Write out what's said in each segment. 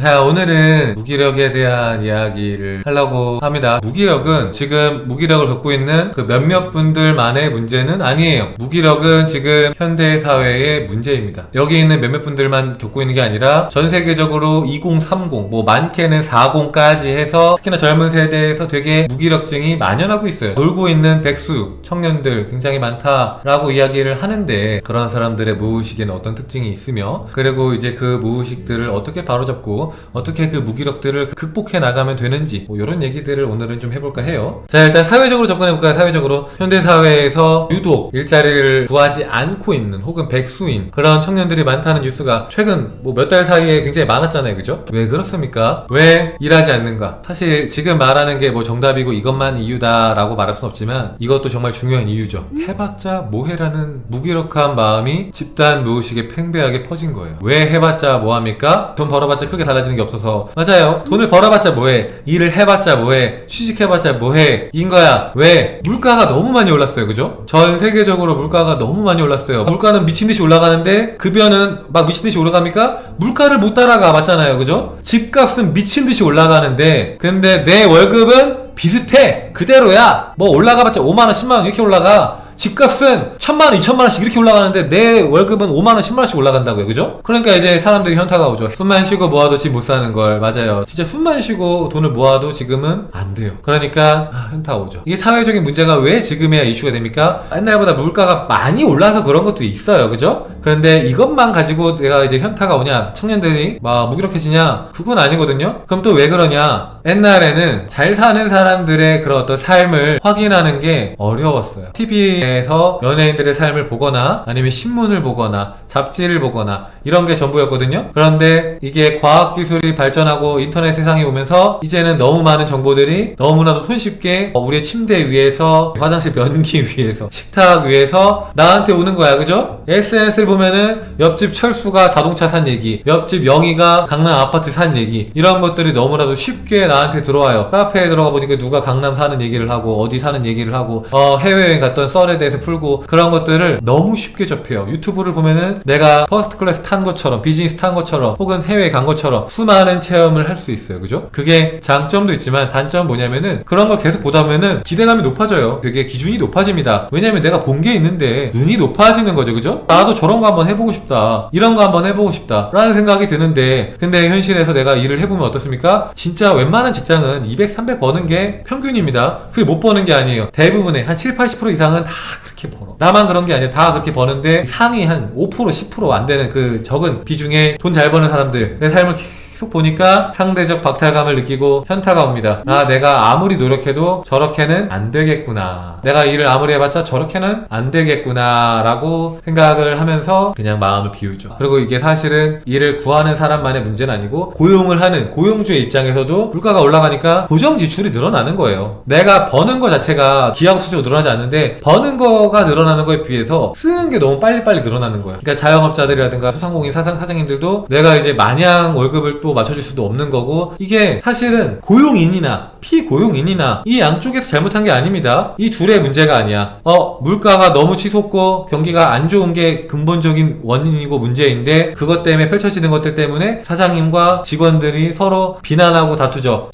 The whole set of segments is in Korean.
자, 오늘은 무기력에 대한 이야기를 하려고 합니다. 무기력은 지금 무기력을 겪고 있는 그 몇몇 분들만의 문제는 아니에요. 무기력은 지금 현대 사회의 문제입니다. 여기 있는 몇몇 분들만 겪고 있는 게 아니라 전 세계적으로 2030, 뭐 많게는 40까지 해서 특히나 젊은 세대에서 되게 무기력증이 만연하고 있어요. 놀고 있는 백수, 청년들 굉장히 많다라고 이야기를 하는데 그런 사람들의 무의식에는 어떤 특징이 있으며 그리고 이제 그 무의식들을 어떻게 바로잡고 어떻게 그 무기력들을 극복해 나가면 되는지 뭐 이런 얘기들을 오늘은 좀 해볼까 해요. 자, 일단 사회적으로 접근해볼까요? 사회적으로 현대사회에서 유독 일자리를 구하지 않고 있는 혹은 백수인 그런 청년들이 많다는 뉴스가 최근 뭐 몇 달 사이에 굉장히 많았잖아요. 그죠? 왜 그렇습니까? 왜 일하지 않는가? 사실 지금 말하는 게 뭐 정답이고 이것만 이유다라고 말할 순 없지만 이것도 정말 중요한 이유죠. 해봤자 뭐해라는 무기력한 마음이 집단 무의식에 팽배하게 퍼진 거예요. 왜 해봤자 뭐합니까? 돈 벌어봤자 크게 달라지는 게 없어서. 맞아요. 돈을 벌어봤자 뭐해? 일을 해봤자 뭐해? 취직해봤자 뭐해? 인 거야. 왜? 물가가 너무 많이 올랐어요. 그죠? 전 세계적으로 물가가 너무 많이 올랐어요. 물가는 미친듯이 올라가는데 급여는 막 미친듯이 올라갑니까? 물가를 못 따라가. 맞잖아요. 그죠? 집값은 미친듯이 올라가는데 근데 내 월급은 비슷해. 그대로야. 뭐 올라가봤자 5만원 10만원 이렇게 올라가. 집값은 1000만원 2000만원씩 이렇게 올라가는데 내 월급은 5만원 10만원씩 올라간다고요. 그죠? 그러니까 이제 사람들이 현타가 오죠. 숨만 쉬고 모아도 집 못 사는 걸. 맞아요. 진짜 숨만 쉬고 돈을 모아도 지금은 안 돼요. 그러니까 현타가 오죠. 이게 사회적인 문제가 왜 지금이야 이슈가 됩니까? 옛날보다 물가가 많이 올라서 그런 것도 있어요. 그죠? 그런데 이것만 가지고 내가 이제 현타가 오냐, 청년들이 막 무기력해지냐, 그건 아니거든요. 그럼 또 왜 그러냐? 옛날에는 잘 사는 사람들의 그런 어떤 삶을 확인하는 게 어려웠어요. TV에서 연예인들의 삶을 보거나 아니면 신문을 보거나 잡지를 보거나 이런 게 전부였거든요. 그런데 이게 과학기술이 발전하고 인터넷 세상에 오면서 이제는 너무 많은 정보들이 너무나도 손쉽게 우리의 침대 위에서, 화장실 변기 위에서, 식탁 위에서 나한테 오는 거야. 그죠? SNS를 보면은 옆집 철수가 자동차 산 얘기, 옆집 영희가 강남 아파트 산 얘기, 이런 것들이 너무나도 쉽게 나한테 들어와요. 카페에 들어가 보니까 누가 강남 사는 얘기를 하고 어디 사는 얘기를 하고 해외여행 갔던 썰에 대해서 풀고 그런 것들을 너무 쉽게 접해요. 유튜브를 보면은 내가 퍼스트 클래스 탄 것처럼, 비즈니스 탄 것처럼, 혹은 해외에 간 것처럼 수많은 체험을 할 수 있어요. 그죠? 그게 장점도 있지만 단점은 뭐냐면은 그런 걸 계속 보다 보면은 기대감이 높아져요. 되게 기준이 높아집니다. 왜냐면 내가 본 게 있는데 눈이 높아지는 거죠. 그죠? 나도 저런 거 한번 해보고 싶다, 이런 거 한번 해보고 싶다 라는 생각이 드는데 근데 현실에서 내가 일을 해보면 어떻습니까? 진짜 웬만한 직장은 200, 300 버는 게 평균입니다. 그게 못 버는 게 아니에요. 대부분의 한 7, 80% 이상은 다 그렇게 벌어. 나만 그런 게 아니라 다 그렇게 버는데 상위 한 5%, 10% 안 되는 그 적은 비중의 돈 잘 버는 사람들 내 삶을 계속 보니까 상대적 박탈감을 느끼고 현타가 옵니다. 내가 아무리 노력해도 저렇게는 안 되겠구나. 내가 일을 아무리 해봤자 저렇게는 안 되겠구나 라고 생각을 하면서 그냥 마음을 비우죠. 그리고 이게 사실은 일을 구하는 사람만의 문제는 아니고 고용을 하는 고용주의 입장에서도 물가가 올라가니까 고정 지출이 늘어나는 거예요. 내가 버는 거 자체가 기하급수적으로 늘어나지 않는데 버는 거가 늘어나는 거에 비해서 쓰는 게 너무 빨리빨리 늘어나는 거예요. 그러니까 자영업자들이라든가 소상공인 사장님들도 내가 이제 마냥 월급을 또 맞춰줄 수도 없는 거고 이게 사실은 고용인이나 피고용인이나 이 양쪽에서 잘못한 게 아닙니다. 이 둘의 문제가 아니야. 물가가 너무 치솟고 경기가 안 좋은 게 근본적인 원인이고 문제인데 그것 때문에 펼쳐지는 것들 때문에 사장님과 직원들이 서로 비난하고 다투죠.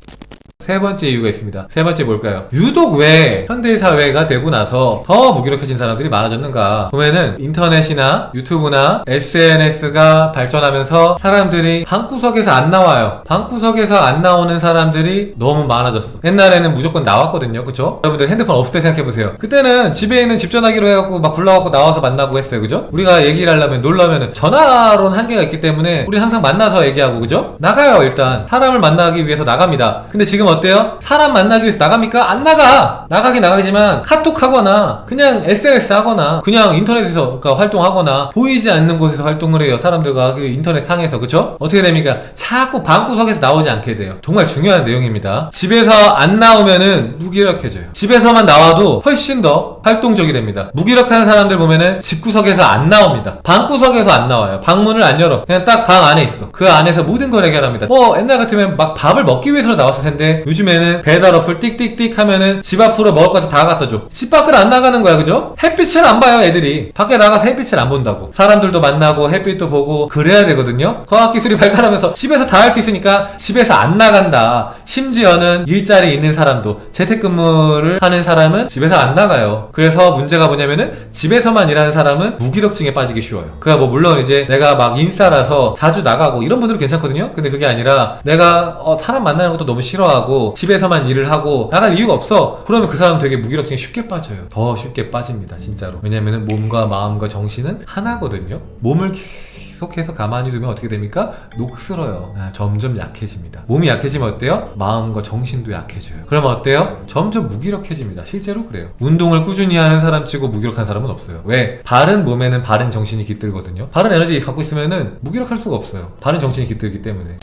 세 번째 이유가 있습니다. 세 번째 뭘까요? 유독 왜 현대사회가 되고 나서 더 무기력해진 사람들이 많아졌는가 보면은 인터넷이나 유튜브나 SNS가 발전하면서 사람들이 방구석에서 안 나와요. 방구석에서 안 나오는 사람들이 너무 많아졌어. 옛날에는 무조건 나왔거든요. 그쵸? 여러분들 핸드폰 없을 때 생각해보세요. 그때는 집에 있는 집 전화기로 해갖고 막 불러갖고 나와서 만나고 했어요. 그죠? 우리가 얘기를 하려면 놀라면은 전화로는 한계가 있기 때문에 우리 항상 만나서 얘기하고 그죠? 나가요. 일단 사람을 만나기 위해서 나갑니다. 근데 지금 어때요? 사람 만나기 위해서 나갑니까? 안 나가! 나가긴 나가지만 카톡 하거나 그냥 SNS 하거나 그냥 인터넷에서 활동하거나 보이지 않는 곳에서 활동을 해요. 사람들과 그 인터넷 상에서. 그쵸? 어떻게 됩니까? 자꾸 방구석에서 나오지 않게 돼요. 정말 중요한 내용입니다. 집에서 안 나오면은 무기력해져요. 집에서만 나와도 훨씬 더 활동적이 됩니다. 무기력한 사람들 보면은 집구석에서 안 나옵니다. 방구석에서 안 나와요. 방문을 안 열어. 그냥 딱 방 안에 있어. 그 안에서 모든 걸 해결합니다. 옛날 같으면 막 밥을 먹기 위해서 나왔을 텐데 이제 요즘에는 배달 어플 띡띡띡 하면은 집 앞으로 먹을 것까지 다 갖다 줘. 집 밖을 안 나가는 거야, 그죠? 햇빛을 안 봐요, 애들이. 밖에 나가서 햇빛을 안 본다고. 사람들도 만나고 햇빛도 보고 그래야 되거든요. 과학기술이 발달하면서 집에서 다 할 수 있으니까 집에서 안 나간다. 심지어는 일자리 있는 사람도, 재택근무를 하는 사람은 집에서 안 나가요. 그래서 문제가 뭐냐면은 집에서만 일하는 사람은 무기력증에 빠지기 쉬워요. 그가 뭐 물론 이제 내가 막 인싸라서 자주 나가고 이런 분들은 괜찮거든요. 근데 그게 아니라 내가 사람 만나는 것도 너무 싫어하고 집에서만 일을 하고 나갈 이유가 없어. 그러면 그 사람은 되게 무기력증에 쉽게 빠져요. 더 쉽게 빠집니다, 진짜로. 왜냐면은 몸과 마음과 정신은 하나거든요. 몸을 계속해서 가만히 두면 어떻게 됩니까? 녹슬어요. 점점 약해집니다. 몸이 약해지면 어때요? 마음과 정신도 약해져요. 그러면 어때요? 점점 무기력해집니다. 실제로 그래요. 운동을 꾸준히 하는 사람 치고 무기력한 사람은 없어요. 왜? 바른 몸에는 바른 정신이 깃들거든요. 바른 에너지 갖고 있으면은 무기력할 수가 없어요. 바른 정신이 깃들기 때문에.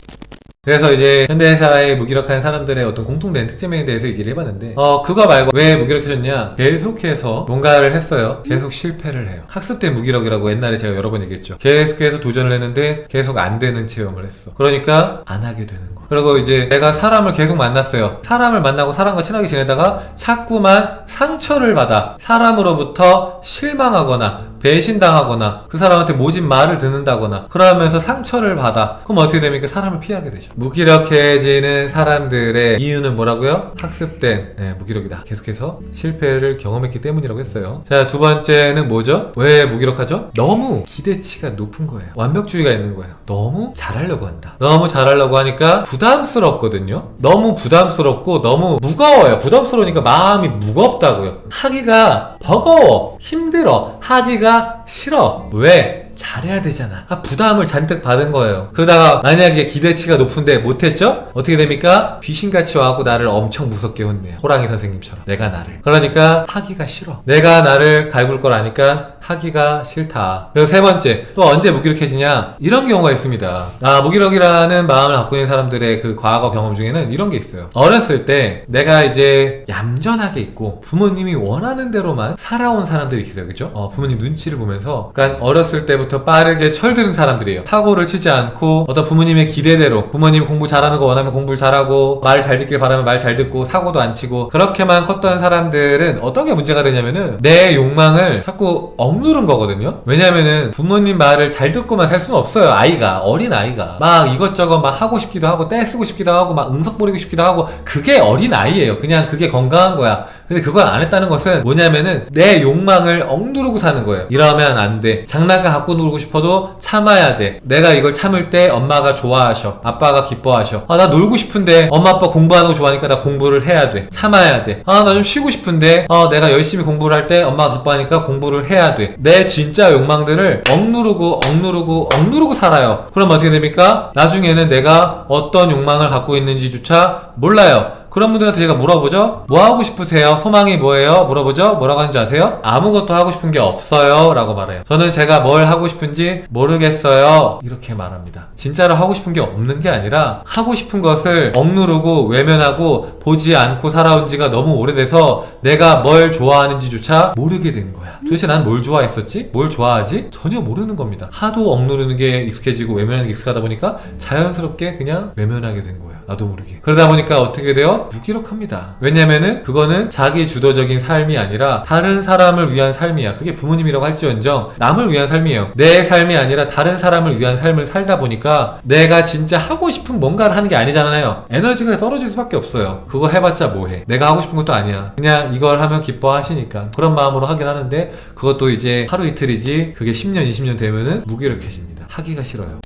그래서 이제 현대사회에 무기력한 사람들의 어떤 공통된 특징에 대해서 얘기를 해봤는데 그거 말고 왜 무기력해졌냐, 계속해서 뭔가를 했어요. 계속 실패를 해요. 학습된 무기력이라고 옛날에 제가 여러 번 얘기했죠. 계속해서 도전을 했는데 계속 안 되는 체험을 했어. 그러니까 안 하게 되는 거야. 그리고 이제 내가 사람을 계속 만났어요. 사람을 만나고 사람과 친하게 지내다가 자꾸만 상처를 받아 사람으로부터 실망하거나 배신당하거나 그 사람한테 모진 말을 듣는다거나 그러면서 상처를 받아. 그럼 어떻게 됩니까? 사람을 피하게 되죠. 무기력해지는 사람들의 이유는 뭐라고요? 학습된 무기력이다. 계속해서 실패를 경험했기 때문이라고 했어요. 자, 두 번째는 뭐죠? 왜 무기력하죠? 너무 기대치가 높은 거예요. 완벽주의가 있는 거예요. 너무 잘하려고 한다. 너무 잘하려고 하니까 부담스럽거든요. 너무 부담스럽고 너무 무거워요. 부담스러우니까 마음이 무겁다고요. 하기가 버거워. 힘들어. 하기가 싫어. 왜? 잘해야 되잖아. 부담을 잔뜩 받은 거예요. 그러다가 만약에 기대치가 높은데 못했죠? 어떻게 됩니까? 귀신같이 와갖고 나를 엄청 무섭게 혼내요. 호랑이 선생님처럼. 내가 나를. 그러니까 하기가 싫어. 내가 나를 갈굴 걸 아니까 하기가 싫다. 그리고 세 번째, 또 언제 무기력해지냐? 이런 경우가 있습니다. 무기력이라는 마음을 갖고 있는 사람들의 그 과거 경험 중에는 이런 게 있어요. 어렸을 때 내가 이제 얌전하게 있고 부모님이 원하는 대로만 살아온 사람들이 있어요. 그죠? 부모님 눈치를 보면서, 그러니까 어렸을 때부터 빠르게 철드는 사람들이에요. 사고를 치지 않고 어떤 부모님의 기대대로, 부모님이 공부 잘하는 거 원하면 공부를 잘하고 말 잘 듣길 바라면 말 잘 듣고 사고도 안 치고 그렇게만 컸던 사람들은 어떤 게 문제가 되냐면은 내 욕망을 자꾸 억누른 거거든요. 왜냐면은 부모님 말을 잘 듣고만 살 수는 없어요. 아이가, 어린 아이가 막 이것저것 막 하고 싶기도 하고 떼쓰고 싶기도 하고 막 응석 부리고 싶기도 하고, 그게 어린 아이예요. 그냥 그게 건강한 거야. 근데 그걸 안 했다는 것은 뭐냐면은 내 욕망을 억누르고 사는 거예요. 이러면 안 돼. 장난감 갖고 놀고 싶어도 참아야 돼. 내가 이걸 참을 때 엄마가 좋아하셔. 아빠가 기뻐하셔. 나 놀고 싶은데 엄마 아빠 공부하는 거 좋아하니까 나 공부를 해야 돼. 참아야 돼. 나 좀 쉬고 싶은데 내가 열심히 공부를 할 때 엄마가 기뻐하니까 공부를 해야 돼. 내 진짜 욕망들을 억누르고 살아요. 그럼 어떻게 됩니까? 나중에는 내가 어떤 욕망을 갖고 있는지조차 몰라요. 그런 분들한테 제가 물어보죠. 뭐 하고 싶으세요? 소망이 뭐예요? 물어보죠. 뭐라고 하는지 아세요? 아무것도 하고 싶은 게 없어요 라고 말해요. 저는 제가 뭘 하고 싶은지 모르겠어요 이렇게 말합니다. 진짜로 하고 싶은 게 없는 게 아니라 하고 싶은 것을 억누르고 외면하고 보지 않고 살아온 지가 너무 오래돼서 내가 뭘 좋아하는지조차 모르게 된 거야. 도대체 난 뭘 좋아했었지? 뭘 좋아하지? 전혀 모르는 겁니다. 하도 억누르는 게 익숙해지고 외면하는 게 익숙하다 보니까 자연스럽게 그냥 외면하게 된 거야. 나도 모르게. 그러다 보니까 어떻게 돼요? 무기력합니다. 왜냐면은 그거는 자기 주도적인 삶이 아니라 다른 사람을 위한 삶이야. 그게 부모님이라고 할지언정 남을 위한 삶이에요. 내 삶이 아니라 다른 사람을 위한 삶을 살다 보니까 내가 진짜 하고 싶은 뭔가를 하는 게 아니잖아요. 에너지가 떨어질 수밖에 없어요. 그거 해봤자 뭐해. 내가 하고 싶은 것도 아니야. 그냥 이걸 하면 기뻐하시니까 그런 마음으로 하긴 하는데 그것도 이제 하루 이틀이지 그게 10년 20년 되면은 무기력해집니다. 하기가 싫어요.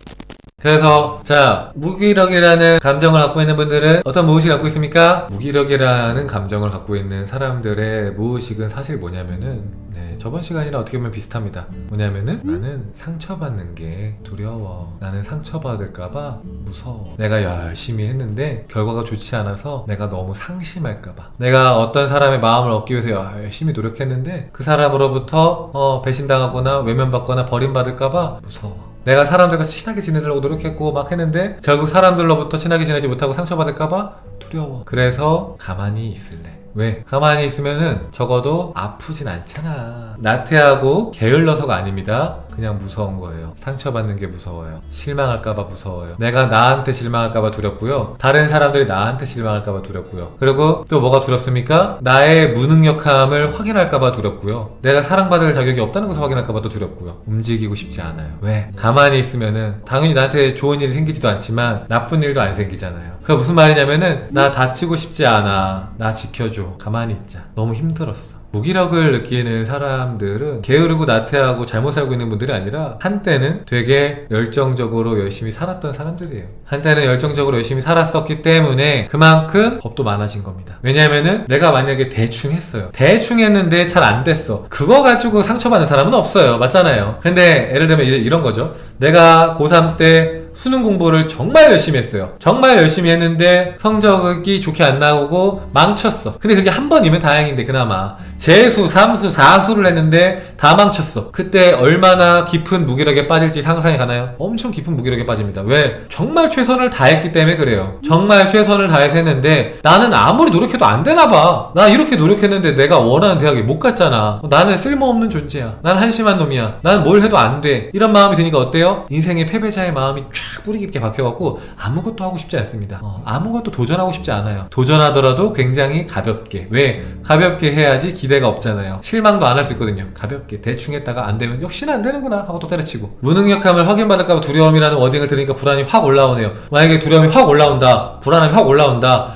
그래서 자, 무기력이라는 감정을 갖고 있는 분들은 어떤 무의식을 갖고 있습니까? 무기력이라는 감정을 갖고 있는 사람들의 무의식은 사실 뭐냐면은 저번 시간이랑 어떻게 보면 비슷합니다. 뭐냐면은 나는 상처받는 게 두려워. 나는 상처받을까봐 무서워. 내가 열심히 했는데 결과가 좋지 않아서 내가 너무 상심할까봐. 내가 어떤 사람의 마음을 얻기 위해서 열심히 노력했는데 그 사람으로부터 배신당하거나 외면받거나 버림받을까봐 무서워. 내가 사람들과 친하게 지내려고 노력했고 막 했는데 결국 사람들로부터 친하게 지내지 못하고 상처받을까봐 두려워. 그래서 가만히 있을래. 왜? 가만히 있으면은 적어도 아프진 않잖아. 나태하고 게을러서가 아닙니다. 그냥 무서운 거예요. 상처받는 게 무서워요. 실망할까봐 무서워요. 내가 나한테 실망할까봐 두렵고요. 다른 사람들이 나한테 실망할까봐 두렵고요. 그리고 또 뭐가 두렵습니까? 나의 무능력함을 확인할까봐 두렵고요. 내가 사랑받을 자격이 없다는 것을 확인할까봐도 두렵고요. 움직이고 싶지 않아요. 왜? 가만히 있으면은 당연히 나한테 좋은 일이 생기지도 않지만 나쁜 일도 안 생기잖아요. 그게 무슨 말이냐면은 나 다치고 싶지 않아. 나 지켜줘. 가만히 있자. 너무 힘들었어. 무기력을 느끼는 사람들은 게으르고 나태하고 잘못 살고 있는 분들이 아니라 한때는 되게 열정적으로 열심히 살았던 사람들이에요. 한때는 열정적으로 열심히 살았었기 때문에 그만큼 겁도 많아진 겁니다. 왜냐면은 내가 만약에 대충 했어요. 대충 했는데 잘 안 됐어. 그거 가지고 상처받는 사람은 없어요. 맞잖아요. 근데 예를 들면 이제 이런 거죠. 내가 고3 때 수능 공부를 정말 열심히 했어요. 정말 열심히 했는데 성적이 좋게 안 나오고 망쳤어. 근데 그게 한 번이면 다행인데 그나마 재수, 삼수, 사수를 했는데 다 망쳤어. 그때 얼마나 깊은 무기력에 빠질지 상상이 가나요? 엄청 깊은 무기력에 빠집니다. 왜? 정말 최선을 다했기 때문에 그래요. 정말 최선을 다해서 했는데 나는 아무리 노력해도 안 되나 봐. 나 이렇게 노력했는데 내가 원하는 대학에 못 갔잖아. 나는 쓸모없는 존재야. 난 한심한 놈이야. 나는 뭘 해도 안 돼. 이런 마음이 드니까 어때요? 인생의 패배자의 마음이 쫙 뿌리 깊게 박혀갖고 아무것도 하고 싶지 않습니다. 아무것도 도전하고 싶지 않아요. 도전하더라도 굉장히 가볍게. 왜? 가볍게 해야지 기대가 없잖아요. 실망도 안 할 수 있거든요. 가볍게 대충 했다가 안 되면 역시나 안 되는구나 하고 또 때려치고. 무능력함을 확인받을까 봐 두려움이라는 워딩을 들으니까 불안이 확 올라오네요. 만약에 두려움이 확 올라온다, 불안함이 확 올라온다,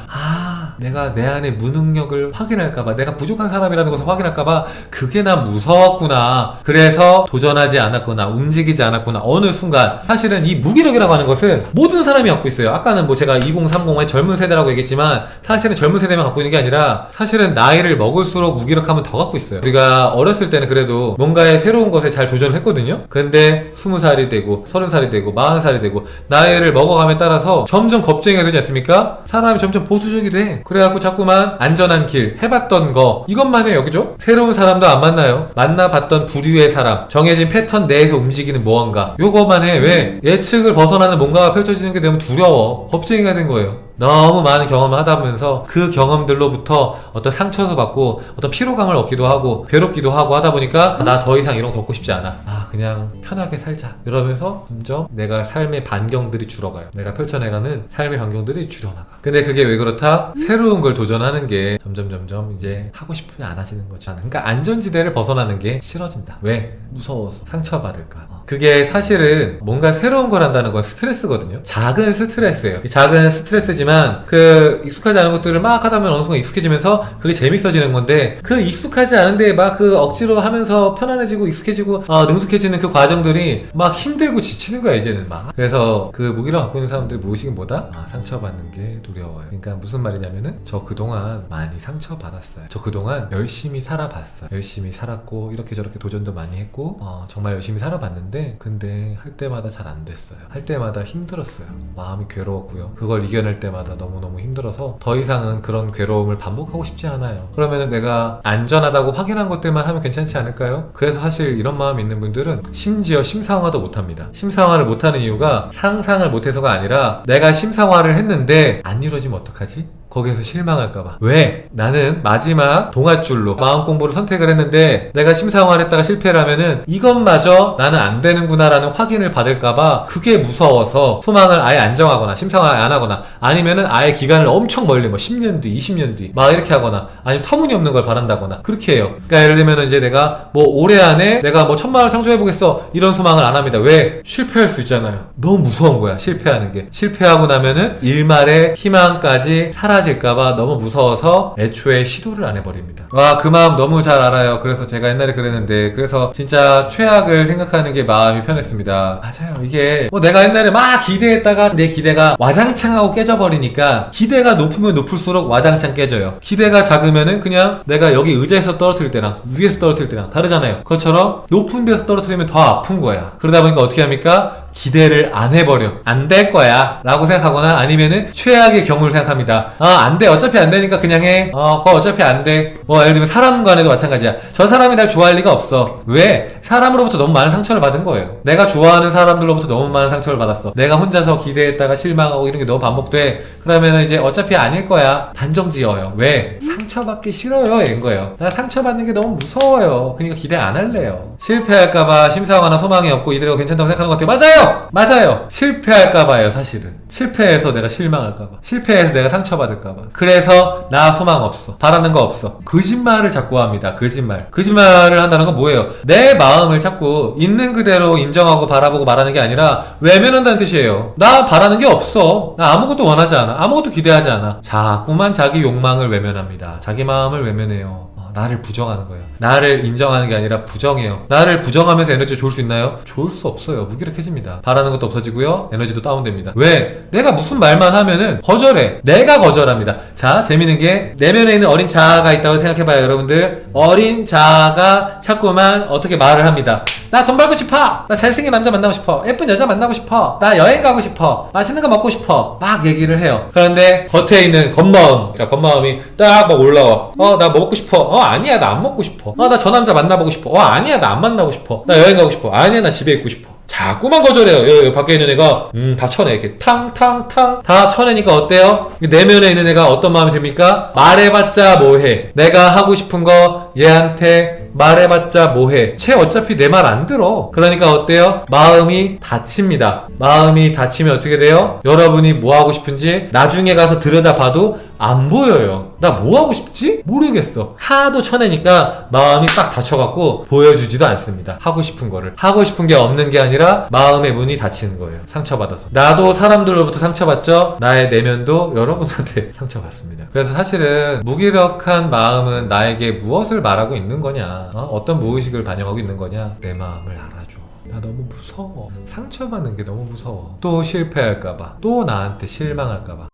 내가 내 안에 무능력을 확인할까봐, 내가 부족한 사람이라는 것을 확인할까봐 그게 나 무서웠구나. 그래서 도전하지 않았구나, 움직이지 않았구나. 어느 순간 사실은 이 무기력이라고 하는 것은 모든 사람이 갖고 있어요. 아까는 뭐 제가 2030의 젊은 세대라고 얘기했지만 사실은 젊은 세대만 갖고 있는 게 아니라 사실은 나이를 먹을수록 무기력함은 더 갖고 있어요. 우리가 어렸을 때는 그래도 뭔가의 새로운 것에 잘 도전을 했거든요. 근데 20살이 되고 30살이 되고 40살이 되고 나이를 먹어감에 따라서 점점 겁쟁이가 되지 않습니까? 사람이 점점 보수적이 돼. 그래갖고 자꾸만 안전한 길, 해봤던 거 이것만 해요. 그죠? 새로운 사람도 안 만나요. 만나봤던 부류의 사람, 정해진 패턴 내에서 움직이는 무언가, 요거만 해. 왜? 예측을 벗어나는 뭔가가 펼쳐지는 게 되면 두려워. 겁쟁이가 된 거예요. 너무 많은 경험을 하다 보면서 그 경험들로부터 어떤 상처도 받고 어떤 피로감을 얻기도 하고 괴롭기도 하고 하다 보니까 나 더 이상 이런 거 겪고 싶지 않아. 그냥 편하게 살자. 이러면서 점점 내가 삶의 반경들이 줄어가요. 내가 펼쳐내가는 삶의 반경들이 줄어나가. 근데 그게 왜 그렇다? 새로운 걸 도전하는 게 점점 이제 하고 싶으면 안 하시는 거죠. 그러니까 안전지대를 벗어나는 게 싫어진다. 왜? 무서워서 상처받을까. 그게 사실은 뭔가 새로운 걸 한다는 건 스트레스거든요. 작은 스트레스예요. 작은 스트레스지만 그 익숙하지 않은 것들을 막 하다 보면 어느 순간 익숙해지면서 그게 재밌어지는 건데, 그 익숙하지 않은데 막 그 억지로 하면서 편안해지고 익숙해지고 능숙해지는 그 과정들이 막 힘들고 지치는 거야 이제는 막. 그래서 그 무기력 갖고 있는 사람들이 무엇이긴 뭐다? 상처받는 게 두려워요. 그러니까 무슨 말이냐면은 저 그동안 많이 상처받았어요. 저 그동안 열심히 살아봤어요. 열심히 살았고 이렇게 저렇게 도전도 많이 했고 정말 열심히 살아봤는데 근데 할 때마다 잘 안 됐어요. 할 때마다 힘들었어요. 마음이 괴로웠고요. 그걸 이겨낼 때마다 너무너무 힘들어서 더 이상은 그런 괴로움을 반복하고 싶지 않아요. 그러면은 내가 안전하다고 확인한 것들만 하면 괜찮지 않을까요? 그래서 사실 이런 마음이 있는 분들은 심지어 심상화도 못합니다. 심상화를 못하는 이유가 상상을 못해서가 아니라 내가 심상화를 했는데 안 이루어지면 어떡하지? 거기에서 실망할까봐. 왜? 나는 마지막 동아줄로 마음 공부를 선택을 했는데 내가 심상화를 했다가 실패를 하면은 이것마저 나는 안 되는구나 라는 확인을 받을까봐 그게 무서워서 소망을 아예 안 정하거나 심상화 안 하거나, 아니면은 아예 기간을 엄청 멀리 뭐 10년 뒤, 20년 뒤 막 이렇게 하거나, 아니면 터무니없는 걸 바란다거나 그렇게 해요. 그러니까 예를 들면 이제 내가 뭐 올해 안에 내가 뭐 1000만원을 창조해보겠어 이런 소망을 안 합니다. 왜? 실패할 수 있잖아요. 너무 무서운 거야 실패하는 게. 실패하고 나면은 일말의 희망까지 사라질까봐 너무 무서워서 애초에 시도를 안 해버립니다. 그 마음 너무 잘 알아요. 그래서 제가 옛날에 그랬는데, 그래서 진짜 최악을 생각하는 게 마음이 편했습니다. 맞아요. 이게 뭐 내가 옛날에 막 기대했다가 내 기대가 와장창 하고 깨져버리니까, 기대가 높으면 높을수록 와장창 깨져요. 기대가 작으면은 그냥 내가 여기 의자에서 떨어뜨릴 때랑 위에서 떨어뜨릴 때랑 다르잖아요. 그것처럼 높은 데서 떨어뜨리면 더 아픈 거야. 그러다 보니까 어떻게 합니까? 기대를 안 해버려. 안 될 거야 라고 생각하거나 아니면은 최악의 경우를 생각합니다. 안 돼. 어차피 안 되니까 그냥 해. 그거 어차피 안 돼. 뭐 예를 들면 사람 간에도 마찬가지야. 저 사람이 날 좋아할 리가 없어. 왜? 사람으로부터 너무 많은 상처를 받은 거예요. 내가 좋아하는 사람들로부터 너무 많은 상처를 받았어. 내가 혼자서 기대했다가 실망하고 이런 게 너무 반복돼. 그러면은 이제 어차피 아닐 거야. 단정 지어요. 왜? 상처받기 싫어요. 얘인 거예요. 나 상처받는 게 너무 무서워요. 그러니까 기대 안 할래요. 실패할까봐 심사하거나 소망이 없고 이대로 괜찮다고 생각하는 것 같아요. 맞아요! 실패할까봐요, 사실은. 실패해서 내가 실망할까봐. 실패해서 내가 상처받을까봐. 그래서 나 소망 없어. 바라는 거 없어. 거짓말을 자꾸 합니다. 거짓말을 한다는 건 뭐예요? 내 마음을 자꾸 있는 그대로 인정하고 바라보고 말하는 게 아니라 외면한다는 뜻이에요. 나 바라는 게 없어. 나 아무것도 원하지 않아. 아무것도 기대하지 않아. 자꾸만 자기 욕망을 외면합니다. 자기 마음을 외면해요. 나를 부정하는 거예요. 나를 인정하는 게 아니라 부정해요. 나를 부정하면서 에너지 좋을 수 있나요? 좋을 수 없어요. 무기력해집니다. 바라는 것도 없어지고요. 에너지도 다운됩니다. 왜? 내가 무슨 말만 하면은 거절해. 내가 거절합니다. 자, 재밌는 게 내면에 있는 어린 자아가 있다고 생각해봐요, 여러분들. 어린 자아가 자꾸만 어떻게 말을 합니다. 나 돈 벌고 싶어. 나 잘생긴 남자 만나고 싶어. 예쁜 여자 만나고 싶어. 나 여행 가고 싶어. 맛있는 거 먹고 싶어. 막 얘기를 해요. 그런데 겉에 있는 겉마음, 자, 겉마음이 딱 막 올라와. 나 뭐 먹고 싶어. 아니야, 나 안 먹고 싶어. 나 저 남자 만나보고 싶어. 아니야, 나 안 만나고 싶어. 나 여행 가고 싶어. 아니야, 나 집에 있고 싶어. 자꾸만 거절해요. 여기 밖에 있는 애가 다 쳐내. 이렇게 탕탕탕 다 쳐내니까 어때요? 내면에 있는 애가 어떤 마음이 듭니까? 말해봤자 뭐해. 내가 하고 싶은 거 얘한테 말해봤자 뭐해. 쟤 어차피 내 말 안 들어. 그러니까 어때요? 마음이 다칩니다. 마음이 다치면 어떻게 돼요? 여러분이 뭐 하고 싶은지 나중에 가서 들여다봐도 안 보여요. 나 뭐 하고 싶지? 모르겠어. 하도 쳐내니까 마음이 딱 닫혀갖고 보여주지도 않습니다. 하고 싶은 거를. 하고 싶은 게 없는 게 아니라 마음의 문이 닫히는 거예요. 상처받아서. 나도 사람들로부터 상처받죠? 나의 내면도 여러분한테 상처받습니다. 그래서 사실은 무기력한 마음은 나에게 무엇을 말하고 있는 거냐? 어떤 무의식을 반영하고 있는 거냐? 내 마음을 알아줘. 나 너무 무서워. 상처받는 게 너무 무서워. 또 실패할까봐. 또 나한테 실망할까봐.